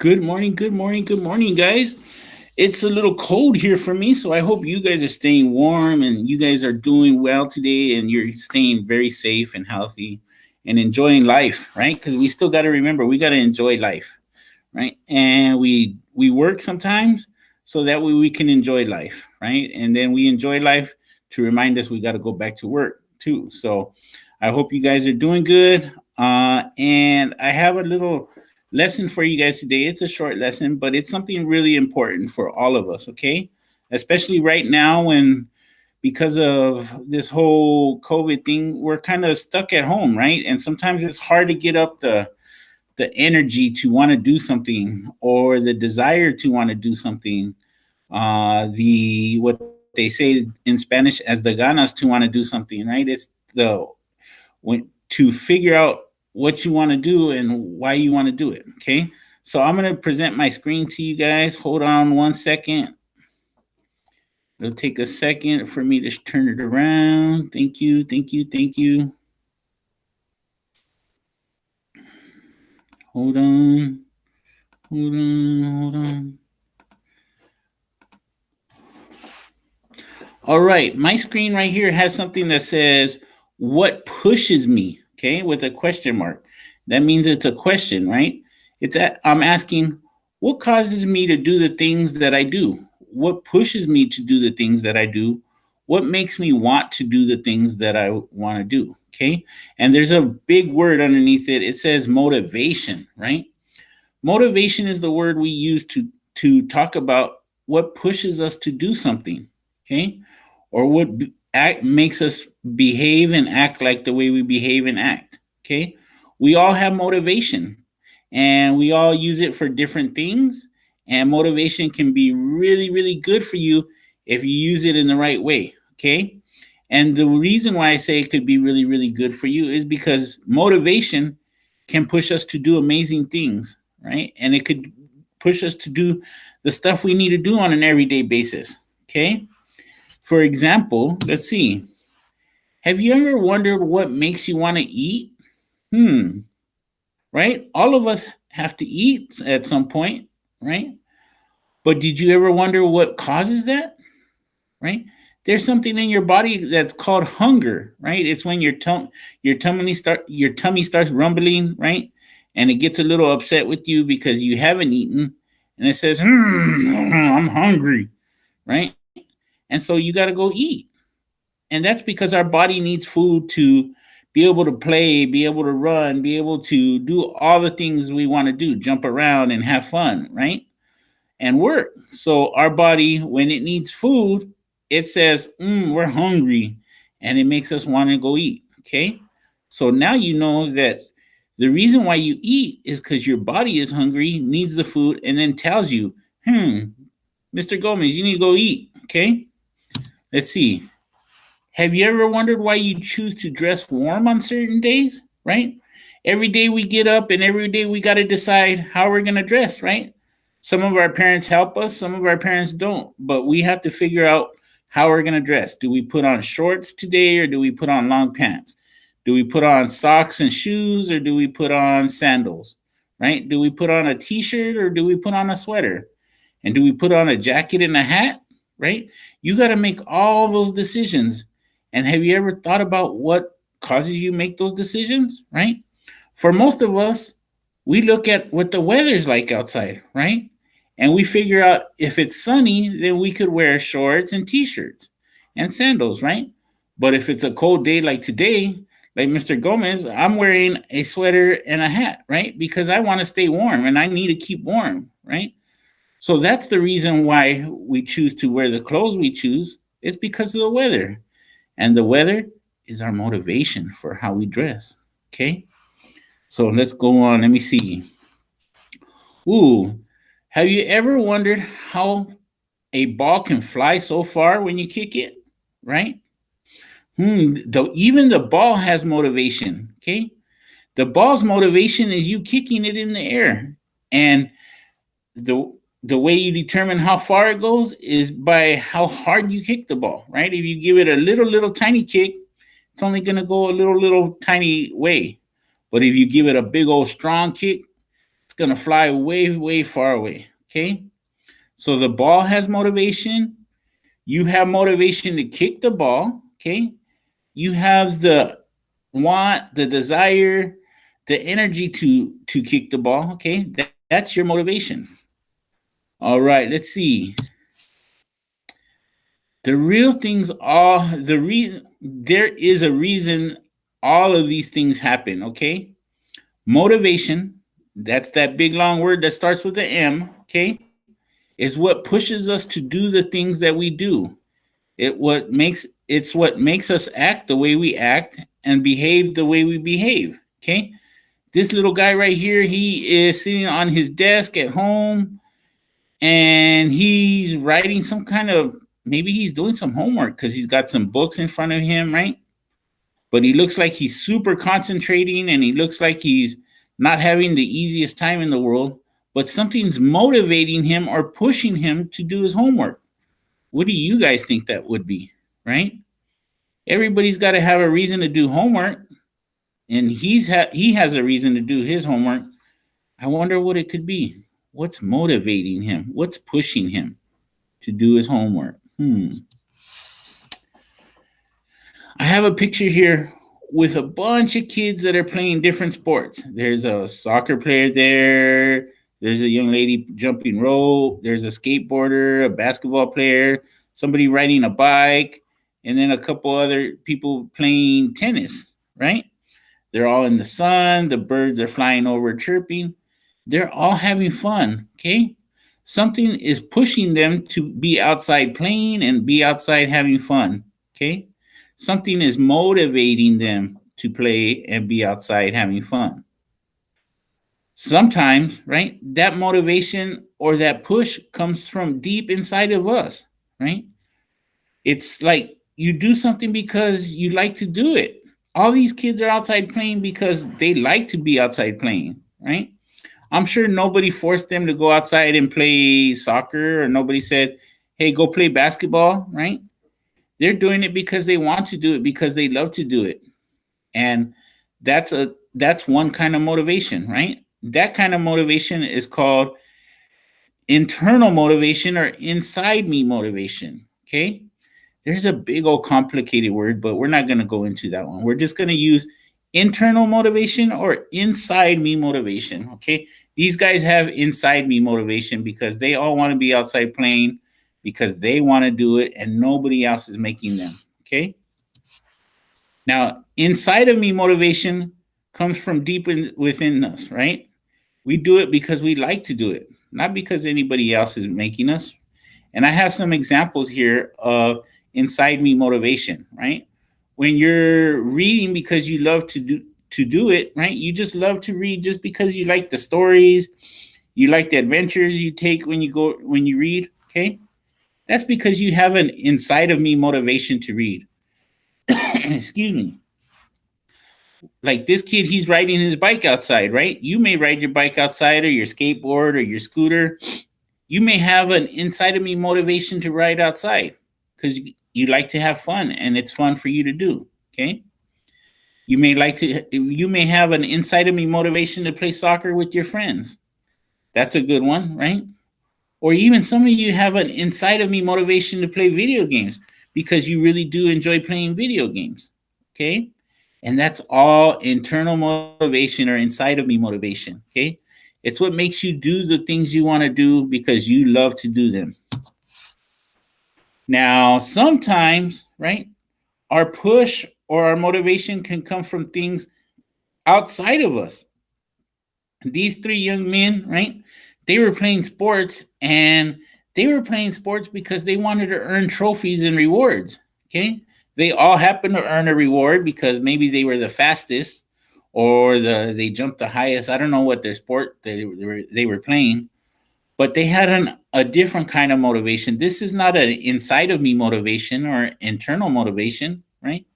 Good morning, good morning, good morning, guys. It's a little cold here for me, so I hope you guys are staying warm and you guys are doing well today and you're staying very safe and healthy and enjoying life, right? Because we still got to remember we got to enjoy life, right? And we work sometimes so that way we can enjoy life, right? And then we enjoy life to remind us we got to go back to work too. So I hope you guys are doing good. And I have a little lesson for you guys today. It's a short lesson, but it's something really important for all of us, okay? Especially right now when because of this whole COVID thing, we're kind of stuck at home, right? And sometimes it's hard to get up the energy to want to do something or the desire to want to do something. The what they say in Spanish as the ganas to want to do something, right? It's the when to figure out what you want to do and why you want to do it. Okay. So I'm going to present my screen to you guys. Hold on one second. It'll take a second for me to turn it around. Thank you. Thank you. Thank you. Hold on. Hold on. Hold on. All right. My screen right here has something that says, what pushes me? Okay. With a question mark. That means it's a question, right? I'm asking, what causes me to do the things that I do? What pushes me to do the things that I do? What makes me want to do the things that I want to do? Okay. And there's a big word underneath it. It says motivation, right? Motivation is the word we use to talk about what pushes us to do something, okay? Or makes us behave and act like the way we behave and act, okay? We all have motivation and we all use it for different things. And motivation can be really, really good for you if you use it in the right way, okay? And the reason why I say it could be really, really good for you is because motivation can push us to do amazing things, right? And it could push us to do the stuff we need to do on an everyday basis, okay? For example, let's see. Have you ever wondered what makes you want to eat? Right? All of us have to eat at some point, right? But did you ever wonder what causes that? Right? There's something in your body that's called hunger, right? It's when your tummy starts rumbling, right? And it gets a little upset with you because you haven't eaten, and it says, I'm hungry, right? And so you got to go eat. And that's because our body needs food to be able to play, be able to run, be able to do all the things we want to do, jump around and have fun, right? And work. So our body, when it needs food, it says, we're hungry, and it makes us want to go eat. Okay. So now you know that the reason why you eat is because your body is hungry, needs the food, and then tells you, Mr. Gomez, you need to go eat. Okay. Let's see. Have you ever wondered why you choose to dress warm on certain days? Right? Every day we get up and every day we got to decide how we're going to dress, right? Some of our parents help us, some of our parents don't, but we have to figure out how we're going to dress. Do we put on shorts today or do we put on long pants? Do we put on socks and shoes or do we put on sandals? Right? Do we put on a t-shirt or do we put on a sweater? And do we put on a jacket and a hat? Right? You got to make all those decisions. And have you ever thought about what causes you make those decisions? Right? For most of us, we look at what the weather's like outside, right? And we figure out if it's sunny, then we could wear shorts and t-shirts and sandals, right? But if it's a cold day like today, like Mr. Gomez, I'm wearing a sweater and a hat, right? Because I want to stay warm and I need to keep warm, right? So that's the reason why we choose to wear the clothes we choose. It's because of the weather. And the weather is our motivation for how we dress. Okay. So let's go on. Let me see. Ooh, have you ever wondered how a ball can fly so far when you kick it? Right? Even the ball has motivation. Okay. The ball's motivation is you kicking it in the air. And the the way you determine how far it goes is by how hard you kick the ball, right? If you give it a little tiny kick, it's only going to go a little tiny way. But if you give it a big old strong kick, it's it's going to fly way, way far away. Okay. So the ball has motivation. You have motivation to kick the ball. Okay. You have the want, the desire, the energy to kick the ball. Okay. That's your motivation. All right. Let's see. The real things are the reason. There is a reason all of these things happen. Okay. Motivation, that's that big long word that starts with the M, okay, is what pushes us to do the things that we do. It's what makes us act the way we act and behave the way we behave. Okay. This little guy right here, he is sitting on his desk at home and he's writing some kind of, maybe he's doing some homework because he's got some books in front of him, right? But he looks like he's super concentrating and he looks like he's not having the easiest time in the world, but something's motivating him or pushing him to do his homework. What do you guys think that would be, right? Everybody's got to have a reason to do homework, and he has a reason to do his homework. I wonder what it could be. What's motivating him? What's pushing him to do his homework? I have a picture here with a bunch of kids that are playing different sports. There's a soccer player there. There's a young lady jumping rope. There's a skateboarder, a basketball player, somebody riding a bike, and then a couple other people playing tennis, right? They're all in the sun. The birds are flying over chirping. They're all having fun, okay? Something is pushing them to be outside playing and be outside having fun, okay? Something is motivating them to play and be outside having fun. Sometimes, right, that motivation or that push comes from deep inside of us, right? It's like you do something because you like to do it. All these kids are outside playing because they like to be outside playing, right? I'm sure nobody forced them to go outside and play soccer, or nobody said, hey, go play basketball, right? They're doing it because they want to do it, because they love to do it. And that's one kind of motivation, right? That kind of motivation is called internal motivation or inside me motivation, okay? There's a big old complicated word, but we're not going to go into that one. We're just going to use internal motivation or inside me motivation, okay? These guys have inside me motivation because they all want to be outside playing, because they want to do it and nobody else is making them, okay? Now, inside of me motivation comes from deep within us, right? We do it because we like to do it, not because anybody else is making us. And I have some examples here of inside me motivation, right? When you're reading because you love to do it, right? You just love to read just because you like the stories, you like the adventures you take when you read, okay? That's because you have an inside of me motivation to read. Excuse me. Like this kid, he's riding his bike outside, right? You may ride your bike outside, or your skateboard, or your scooter. You may have an inside of me motivation to ride outside because you like to have fun and it's fun for you to do, okay? You may have an inside of me motivation to play soccer with your friends. That's a good one, right? Or even some of you have an inside of me motivation to play video games because you really do enjoy playing video games, okay? And that's all internal motivation or inside of me motivation, okay? It's what makes you do the things you want to do because you love to do them. Now, sometimes, right, our push or our motivation can come from things outside of us. These three young men, right, they were playing sports, and they were playing sports because they wanted to earn trophies and rewards, okay? They all happened to earn a reward because maybe they were the fastest or they jumped the highest. I don't know what their sport they were playing, but they had a different kind of motivation. This is not an inside of me motivation or internal motivation, right?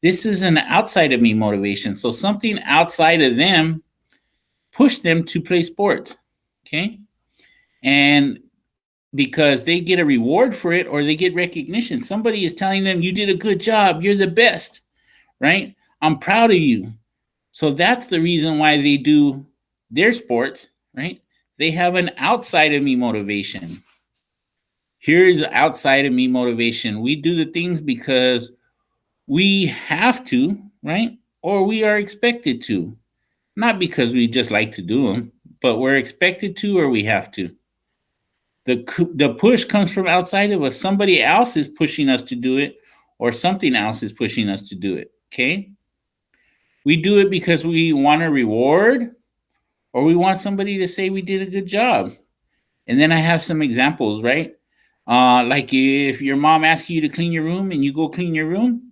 This is an outside of me motivation. So something outside of them pushed them to play sports, okay? And because they get a reward for it or they get recognition. Somebody is telling them, you did a good job, you're the best, right? I'm proud of you. So that's the reason why they do their sports, right? They have an outside of me motivation. Here's outside of me motivation. We do the things because we have to, right? Or we are expected to. Not because we just like to do them, but we're expected to or we have to. The push comes from outside of us. Somebody else is pushing us to do it, or something else is pushing us to do it. Okay? We do it because we want a reward, or we want somebody to say we did a good job. And then I have some examples, right? Like if your mom asks you to clean your room and you go clean your room,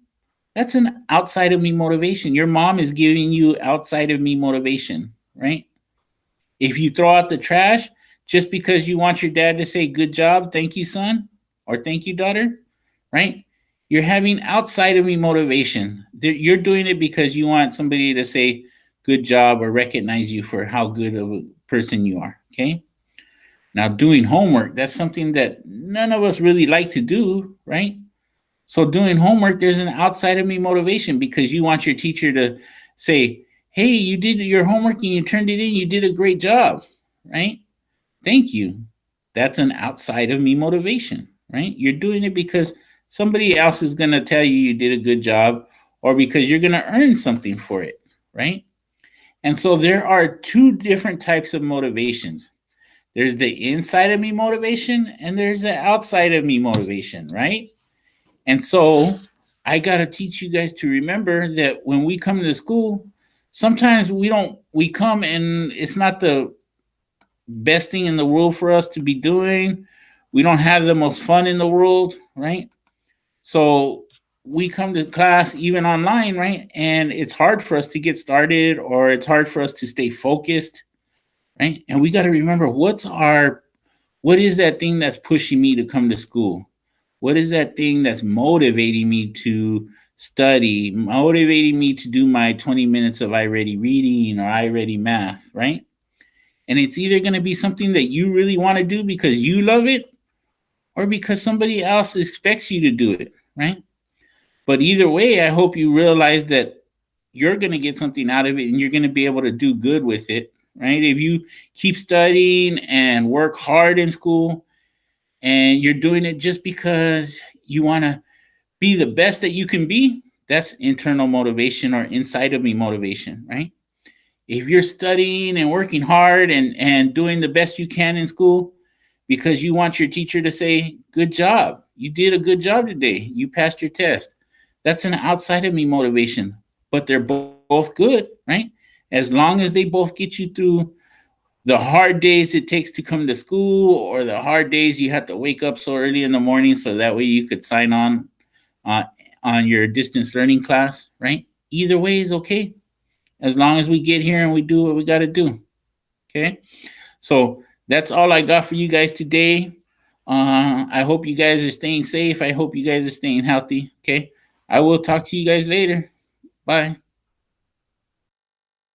that's an outside of me motivation. Your mom is giving you outside of me motivation, right? If you throw out the trash just because you want your dad to say, good job, thank you, son, or thank you, daughter, right? You're having outside of me motivation. You're doing it because you want somebody to say, good job, or recognize you for how good of a person you are, okay? Now, doing homework, that's something that none of us really like to do, right? So doing homework, there's an outside of me motivation because you want your teacher to say, hey, you did your homework and you turned it in, you did a great job, right? Thank you. That's an outside of me motivation, right? You're doing it because somebody else is going to tell you did a good job, or because you're going to earn something for it, right? And so there are two different types of motivations. There's the inside of me motivation and there's the outside of me motivation, right? And so I got to teach you guys to remember that when we come to school, sometimes we come and it's not the best thing in the world for us to be doing. We don't have the most fun in the world, right? So we come to class even online, right? And it's hard for us to get started, or it's hard for us to stay focused, right? And we got to remember what is that thing that's pushing me to come to school? What is that thing that's motivating me to study, motivating me to do my 20 minutes of iReady reading or iReady math, right? And it's either going to be something that you really want to do because you love it, or because somebody else expects you to do it, right? But either way, I hope you realize that you're going to get something out of it and you're going to be able to do good with it, right? If you keep studying and work hard in school and you're doing it just because you want to be the best that you can be, that's internal motivation or inside of me motivation, right? If you're studying and working hard and doing the best you can in school because you want your teacher to say, good job, you did a good job today, you passed your test, that's an outside of me motivation. But they're both good, right? As long as they both get you through the hard days it takes to come to school, or the hard days you have to wake up so early in the morning so that way you could sign on your distance learning class, right? Either way is okay, as long as we get here and we do what we got to do. Okay, so that's all I got for you guys today. I hope you guys are staying safe. I hope you guys are staying healthy. Okay, I will talk to you guys later. Bye.